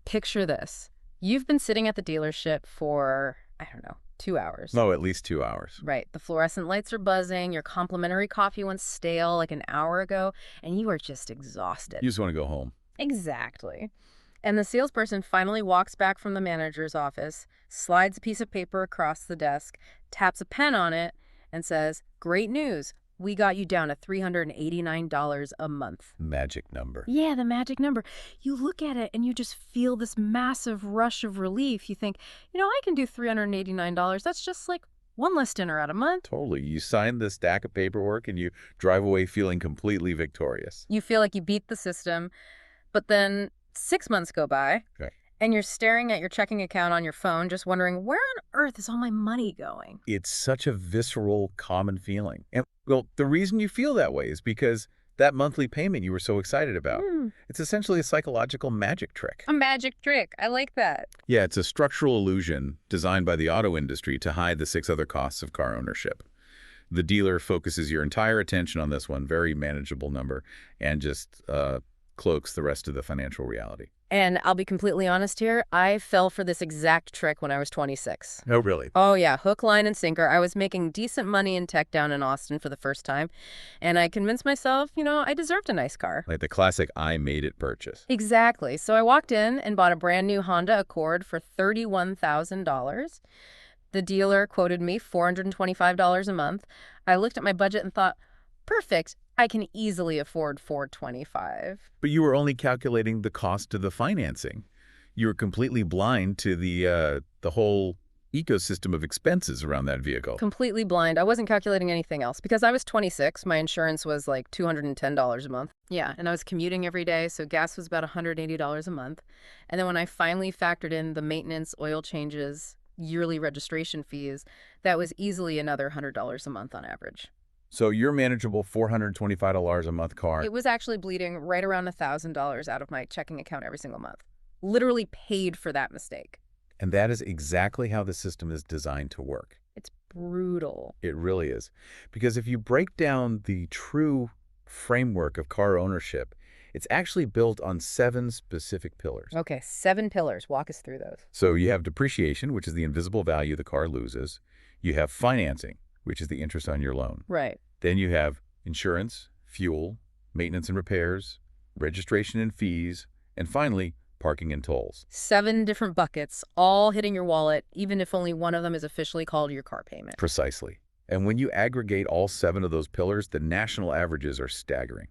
Picture this. You've been sitting at the dealership for, I don't know, 2 hours. No, at least 2 hours. Right. The fluorescent lights are buzzing, your complimentary coffee went stale like an hour ago, and you are just exhausted. You just want to go home. Exactly. And the salesperson finally walks back from the manager's office, slides a piece of paper across the desk, taps a pen on it, and says, "Great news. We got you down to $389 a month." Magic number. Yeah, the magic number. You look at it and you just feel this massive rush of relief. You think, I can do $389. That's just like one less dinner out a month. Totally. You sign the stack of paperwork and you drive away feeling completely victorious. You feel like you beat the system, but then 6 months go by, Okay. and you're staring at your checking account on your phone, just wondering, where on earth is all my money going? It's such a visceral, common feeling. And, well, the reason you feel that way is because that monthly payment you were so excited about. It's essentially a psychological magic trick. A magic trick. I like that. Yeah, it's a structural illusion designed by the auto industry to hide the 6 other costs of car ownership. The dealer focuses your entire attention on this one very manageable number and just cloaks the rest of the financial reality. And I'll be completely honest here, I fell for this exact trick when I was 26. Oh, really? Oh, yeah, hook, line, and sinker. I was making decent money in tech down in Austin for the first time, and I convinced myself, I deserved a nice car. Like the classic I made it purchase. Exactly. So I walked in and bought a brand new Honda Accord for $31,000. The dealer quoted me $425 a month. I looked at my budget and thought, perfect. I can easily afford $425. But you were only calculating the cost of the financing. You were completely blind to the whole ecosystem of expenses around that vehicle. Completely blind. I wasn't calculating anything else. Because I was 26, my insurance was like $210 a month. Yeah, and I was commuting every day, so gas was about $180 a month. And then when I finally factored in the maintenance, oil changes, yearly registration fees, that was easily another $100 a month on average. So your manageable $425 a month car. It was actually bleeding right around $1,000 out of my checking account every single month. Literally paid for that mistake. And that is exactly how the system is designed to work. It's brutal. It really is. Because if you break down the true framework of car ownership, it's actually built on 7 specific pillars. Okay, 7 pillars. Walk us through those. So you have depreciation, which is the invisible value the car loses. You have financing, which is the interest on your loan. Right. Then you have insurance, fuel, maintenance and repairs, registration and fees, and finally, parking and tolls. 7 different buckets, all hitting your wallet, even if only one of them is officially called your car payment. Precisely. And when you aggregate all 7 of those pillars, the national averages are staggering.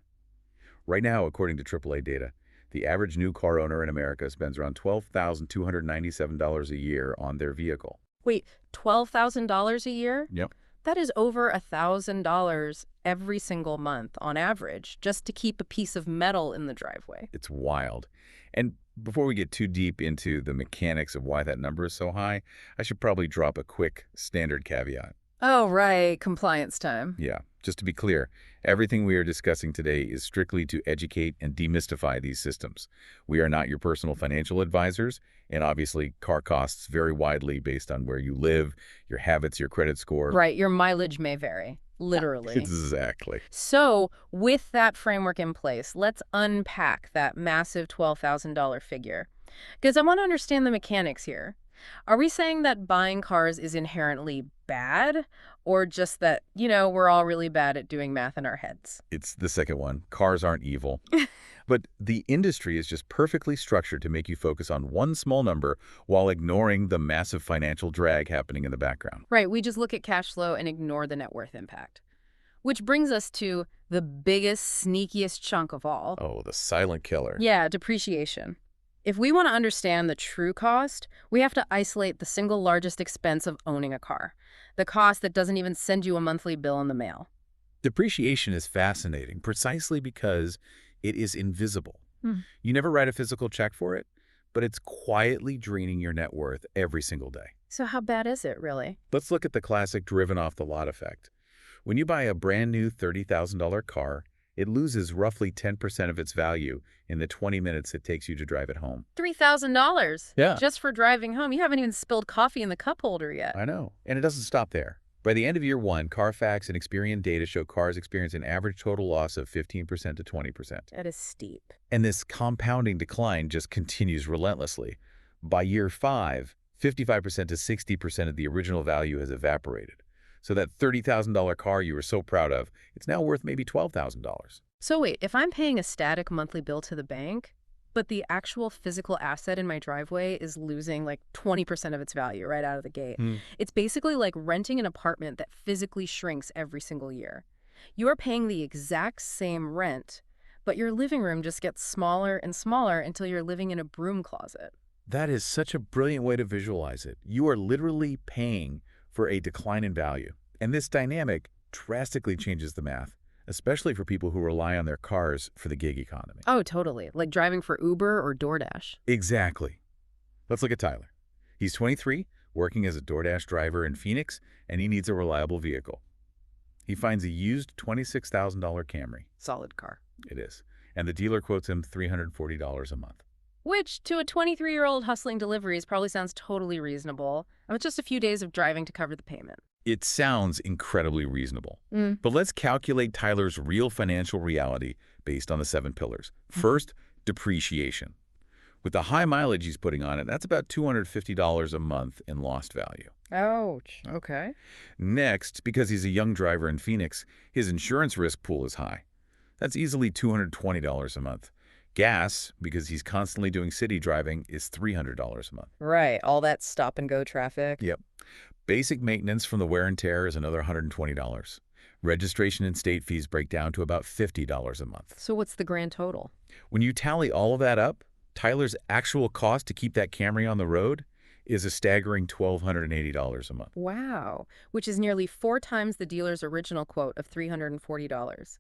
Right now, according to AAA data, the average new car owner in America spends around $12,297 a year on their vehicle. Wait, $12,000 a year? Yep. That is over $1,000 every single month on average, just to keep a piece of metal in the driveway. It's wild. And before we get too deep into the mechanics of why that number is so high, I should probably drop a quick standard caveat. Oh, right. Compliance time. Yeah, just to be clear, everything we are discussing today is strictly to educate and demystify these systems. We are not your personal financial advisors, and obviously car costs vary widely based on where you live, your habits, your credit score. Right. Your mileage may vary. Literally. Exactly. So with that framework in place, let's unpack that massive $12,000 figure. Because I want to understand the mechanics here. Are we saying that buying cars is inherently bad, or just that, we're all really bad at doing math in our heads? It's the second one. Cars aren't evil. But the industry is just perfectly structured to make you focus on one small number while ignoring the massive financial drag happening in the background. Right. We just look at cash flow and ignore the net worth impact. Which brings us to the biggest, sneakiest chunk of all. Oh, the silent killer. Yeah, depreciation. If we want to understand the true cost, we have to isolate the single largest expense of owning a car, the cost that doesn't even send you a monthly bill in the mail. Depreciation is fascinating precisely because it is invisible. You never write a physical check for it, but it's quietly draining your net worth every single day. So how bad is it, really? Let's look at the classic driven off the lot effect. When you buy a brand new $30,000 car, it loses roughly 10% of its value in the 20 minutes it takes you to drive it home. $3,000? Yeah. Just for driving home. You haven't even spilled coffee in the cup holder yet. I know. And it doesn't stop there. By the end of year one, Carfax and Experian data show cars experience an average total loss of 15% to 20%. That is steep. And this compounding decline just continues relentlessly. By year five, 55% to 60% of the original value has evaporated. So that $30,000 car you were so proud of, it's now worth maybe $12,000. So wait, if I'm paying a static monthly bill to the bank, but the actual physical asset in my driveway is losing like 20% of its value right out of the gate, it's basically like renting an apartment that physically shrinks every single year. You are paying the exact same rent, but your living room just gets smaller and smaller until you're living in a broom closet. That is such a brilliant way to visualize it. You are literally paying for a decline in value. And this dynamic drastically changes the math, especially for people who rely on their cars for the gig economy. Oh, totally. Like driving for Uber or DoorDash. Exactly. Let's look at Tyler. He's 23, working as a DoorDash driver in Phoenix, and he needs a reliable vehicle. He finds a used $26,000 Camry. Solid car. It is. And the dealer quotes him $340 a month. Which, to a 23-year-old hustling deliveries, probably sounds totally reasonable. With just a few days of driving to cover the payment. It sounds incredibly reasonable. But let's calculate Tyler's real financial reality based on the 7 pillars. First, depreciation. With the high mileage he's putting on it, that's about $250 a month in lost value. Ouch. Okay. Next, because he's a young driver in Phoenix, his insurance risk pool is high. That's easily $220 a month. Gas, because he's constantly doing city driving, is $300 a month. Right. All that stop-and-go traffic. Yep. Basic maintenance from the wear and tear is another $120. Registration and state fees break down to about $50 a month. So what's the grand total? When you tally all of that up, Tyler's actual cost to keep that Camry on the road is a staggering $1,280 a month. Wow. Which is nearly 4 times the dealer's original quote of $340.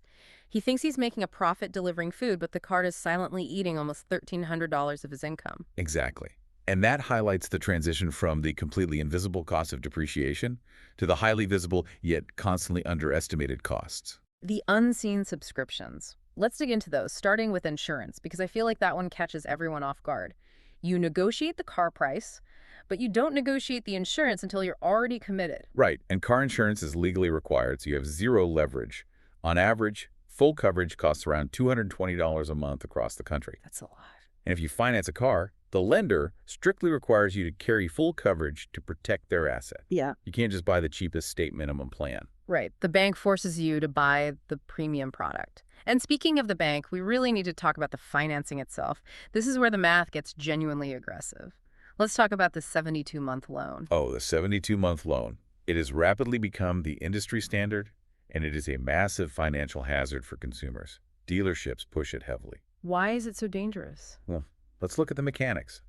He thinks he's making a profit delivering food, but the cart is silently eating almost $1,300 of his income. Exactly. And that highlights the transition from the completely invisible cost of depreciation to the highly visible yet constantly underestimated costs. The unseen subscriptions. Let's dig into those, starting with insurance, because I feel like that one catches everyone off guard. You negotiate the car price, but you don't negotiate the insurance until you're already committed. Right, and car insurance is legally required, so you have zero leverage. On average, full coverage costs around $220 a month across the country. That's a lot. And if you finance a car, the lender strictly requires you to carry full coverage to protect their asset. Yeah. You can't just buy the cheapest state minimum plan. Right. The bank forces you to buy the premium product. And speaking of the bank, we really need to talk about the financing itself. This is where the math gets genuinely aggressive. Let's talk about the 72-month loan. Oh, the 72-month loan. It has rapidly become the industry standard, and it is a massive financial hazard for consumers. Dealerships push it heavily. Why is it so dangerous? Well, let's look at the mechanics.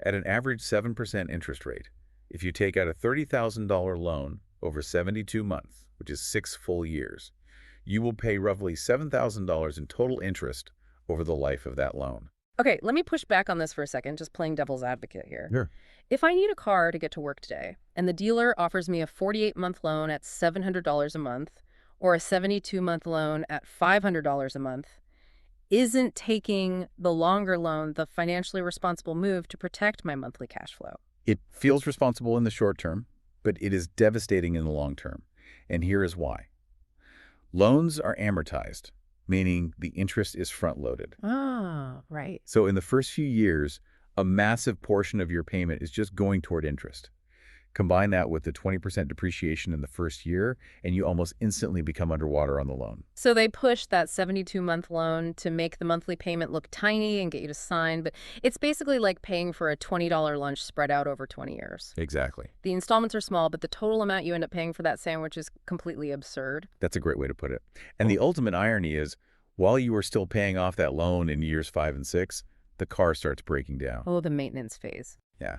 At an average 7% interest rate, if you take out a $30,000 loan over 72 months, which is 6 full years, you will pay roughly $7,000 in total interest over the life of that loan. Okay, let me push back on this for a second, just playing devil's advocate here. Sure. If I need a car to get to work today, and the dealer offers me a 48-month loan at $700 a month, or a 72-month loan at $500 a month, isn't taking the longer loan the financially responsible move to protect my monthly cash flow? It feels responsible in the short term, but it is devastating in the long term. And here is why. Loans are amortized, meaning the interest is front-loaded. Ah, right. So in the first few years, a massive portion of your payment is just going toward interest. Combine that with the 20% depreciation in the first year, and you almost instantly become underwater on the loan. So they push that 72-month loan to make the monthly payment look tiny and get you to sign, but it's basically like paying for a $20 lunch spread out over 20 years. Exactly. The installments are small, but the total amount you end up paying for that sandwich is completely absurd. That's a great way to put it. And the ultimate irony is, while you are still paying off that loan in years 5 and 6, the car starts breaking down. Oh, the maintenance phase. Yeah.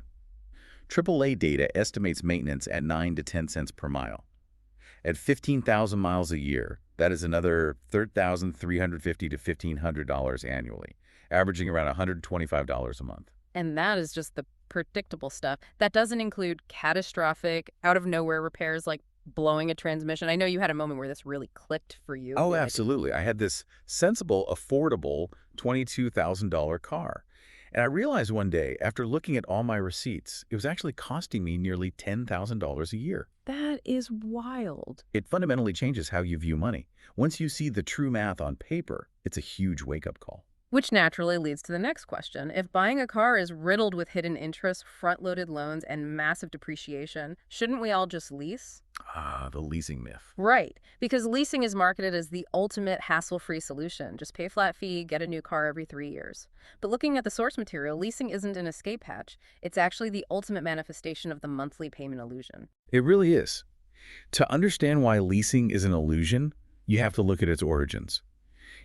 AAA data estimates maintenance at 9 to 10 cents per mile. At 15,000 miles a year, that is another $3,350 to $1,500 annually, averaging around $125 a month. And that is just the predictable stuff. That doesn't include catastrophic, out-of-nowhere repairs like blowing a transmission. I know you had a moment where this really clicked for you. Oh, absolutely. I had this sensible, affordable $22,000 car. And I realized one day, after looking at all my receipts, it was actually costing me nearly $10,000 a year. That is wild. It fundamentally changes how you view money. Once you see the true math on paper, it's a huge wake-up call. Which naturally leads to the next question. If buying a car is riddled with hidden interest, front loaded loans, and massive depreciation, shouldn't we all just lease? Ah, the leasing myth. Right, because leasing is marketed as the ultimate hassle free solution. Just pay a flat fee, get a new car every 3 years. But looking at the source material, leasing isn't an escape hatch. It's actually the ultimate manifestation of the monthly payment illusion. It really is. To understand why leasing is an illusion, you have to look at its origins.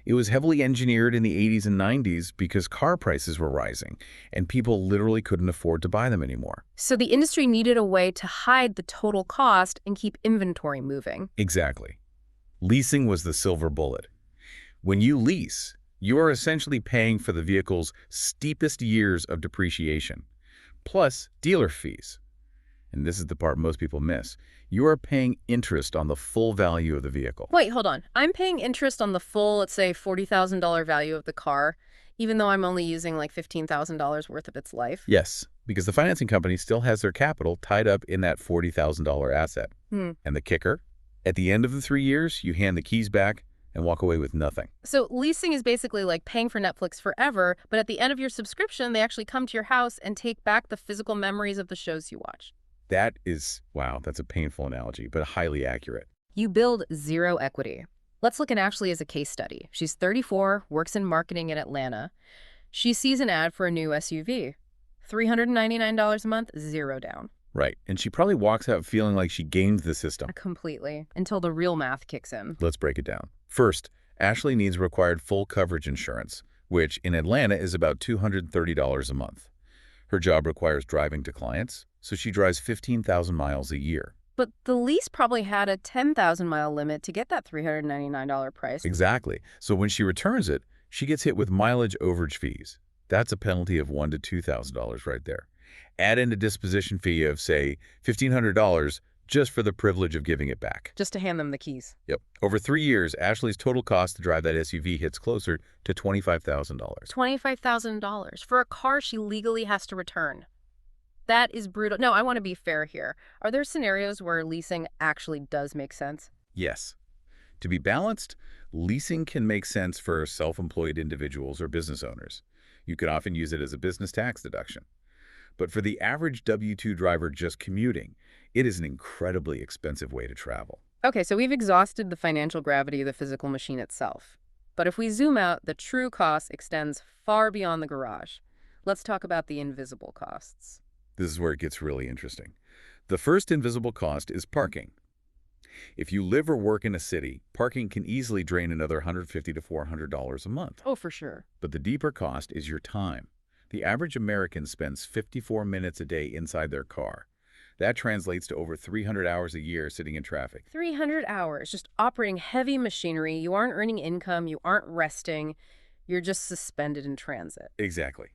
It was heavily engineered in the 80s and 90s because car prices were rising, and people literally couldn't afford to buy them anymore. So the industry needed a way to hide the total cost and keep inventory moving. Exactly. Leasing was the silver bullet. When you lease, you are essentially paying for the vehicle's steepest years of depreciation, plus dealer fees. And this is the part most people miss. You are paying interest on the full value of the vehicle. Wait, hold on. I'm paying interest on the full, let's say, $40,000 value of the car, even though I'm only using like $15,000 worth of its life. Yes, because the financing company still has their capital tied up in that $40,000 asset. Hmm. And the kicker? At the end of the 3 years, you hand the keys back and walk away with nothing. So leasing is basically like paying for Netflix forever, but at the end of your subscription, they actually come to your house and take back the physical memories of the shows you watch. That is, wow, that's a painful analogy, but highly accurate. You build zero equity. Let's look at Ashley as a case study. She's 34, works in marketing in Atlanta. She sees an ad for a new SUV. $399 a month, zero down. Right, and she probably walks out feeling like she gamed the system. Completely. Until the real math kicks in. Let's break it down. First, Ashley needs required full coverage insurance, which in Atlanta is about $230 a month. Her job requires driving to clients, so she drives 15,000 miles a year. But the lease probably had a 10,000-mile limit to get that $399 price. Exactly. So when she returns it, she gets hit with mileage overage fees. That's a penalty of $1,000 to $2,000 right there. Add in a disposition fee of, say, $1,500 just for the privilege of giving it back. Just to hand them the keys. Yep. Over 3 years, Ashley's total cost to drive that SUV hits closer to $25,000. $25,000 for a car she legally has to return. That is brutal. No, I want to be fair here. Are there scenarios where leasing actually does make sense? Yes. To be balanced, leasing can make sense for self-employed individuals or business owners. You can often use it as a business tax deduction. But for the average W-2 driver just commuting, it is an incredibly expensive way to travel. Okay, so we've exhausted the financial gravity of the physical machine itself. But if we zoom out, the true cost extends far beyond the garage. Let's talk about the invisible costs. This is where it gets really interesting. The first invisible cost is parking. If you live or work in a city, parking can easily drain another $150 to $400 a month. Oh, for sure. But the deeper cost is your time. The average American spends 54 minutes a day inside their car. That translates to over 300 hours a year sitting in traffic. 300 hours, just operating heavy machinery. You aren't earning income, you aren't resting, you're just suspended in transit. Exactly.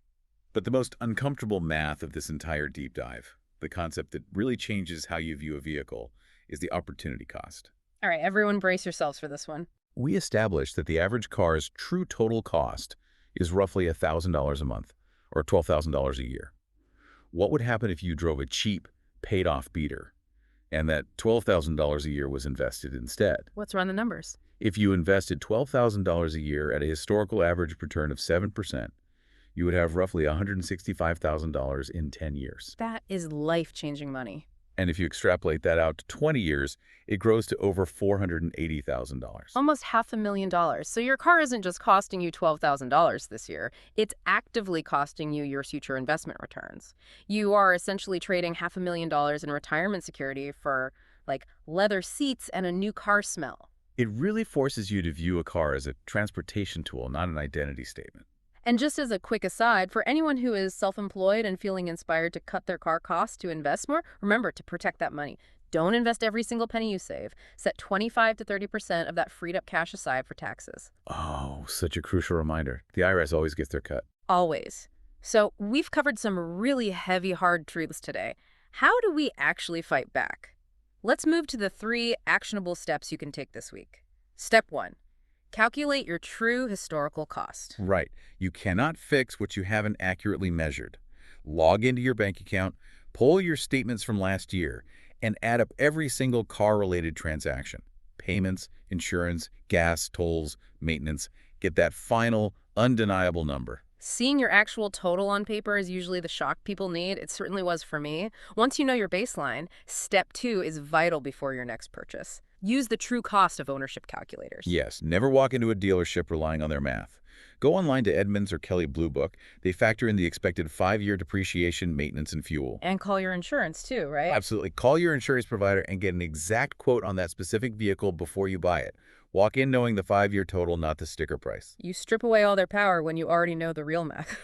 But the most uncomfortable math of this entire deep dive, the concept that really changes how you view a vehicle, is the opportunity cost. All right, everyone brace yourselves for this one. We established that the average car's true total cost is roughly $1,000 a month, or $12,000 a year. What would happen if you drove a cheap, paid-off beater, and that $12,000 a year was invested instead? Let's run the numbers. If you invested $12,000 a year at a historical average return of 7%, you would have roughly $165,000 in 10 years. That is life-changing money. And if you extrapolate that out to 20 years, it grows to over $480,000. Almost $500,000. So your car isn't just costing you $12,000 this year. It's actively costing you your future investment returns. You are essentially trading $500,000 in retirement security for, like, leather seats and a new car smell. It really forces you to view a car as a transportation tool, not an identity statement. And just as a quick aside, for anyone who is self-employed and feeling inspired to cut their car costs to invest more, remember to protect that money. Don't invest every single penny you save. Set 25 to 30% of that freed up cash aside for taxes. Oh, such a crucial reminder. The IRS always gets their cut. Always. So we've covered some really heavy, hard truths today. How do we actually fight back? Let's move to the 3 actionable steps you can take this week. Step 1. Calculate your true historical cost. Right. You cannot fix what you haven't accurately measured. Log into your bank account, pull your statements from last year, and add up every single car-related transaction. Payments, insurance, gas, tolls, maintenance. Get that final, undeniable number. Seeing your actual total on paper is usually the shock people need. It certainly was for me. Once you know your baseline, step two is vital before your next purchase. Use the true cost of ownership calculators. Yes, never walk into a dealership relying on their math. Go online to Edmunds or Kelley Blue Book. They factor in the expected 5-year depreciation, maintenance, and fuel. And call your insurance too, right? Absolutely. Call your insurance provider and get an exact quote on that specific vehicle before you buy it. Walk in knowing the 5-year total, not the sticker price. You strip away all their power when you already know the real math.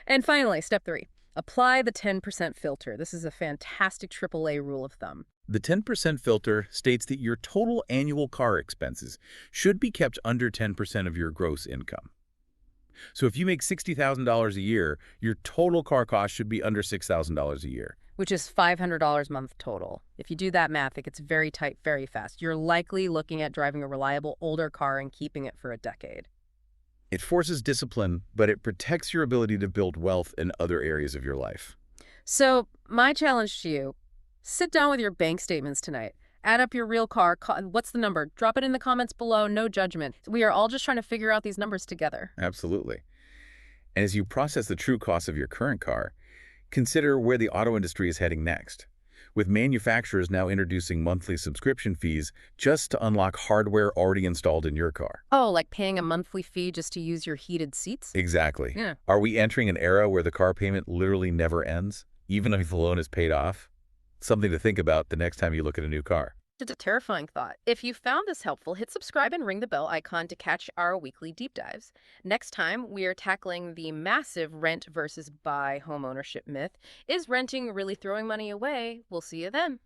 And finally, step three, apply the 10% filter. This is a fantastic AAA rule of thumb. The 10% filter states that your total annual car expenses should be kept under 10% of your gross income. So if you make $60,000 a year, your total car cost should be under $6,000 a year. Which is $500 a month total. If you do that math, it gets very tight very fast. You're likely looking at driving a reliable older car and keeping it for a decade. It forces discipline, but it protects your ability to build wealth in other areas of your life. So my challenge to you, sit down with your bank statements tonight. Add up your real car. What's the number? Drop it in the comments below. No judgment. We are all just trying to figure out these numbers together. Absolutely. And as you process the true cost of your current car, consider where the auto industry is heading next, with manufacturers now introducing monthly subscription fees just to unlock hardware already installed in your car. Oh, like paying a monthly fee just to use your heated seats? Exactly. Yeah. Are we entering an era where the car payment literally never ends, even if the loan is paid off? Something to think about the next time you look at a new car. It's a terrifying thought. If you found this helpful, hit subscribe and ring the bell icon to catch our weekly deep dives. Next time, we are tackling the massive rent versus buy homeownership myth. Is renting really throwing money away? We'll see you then.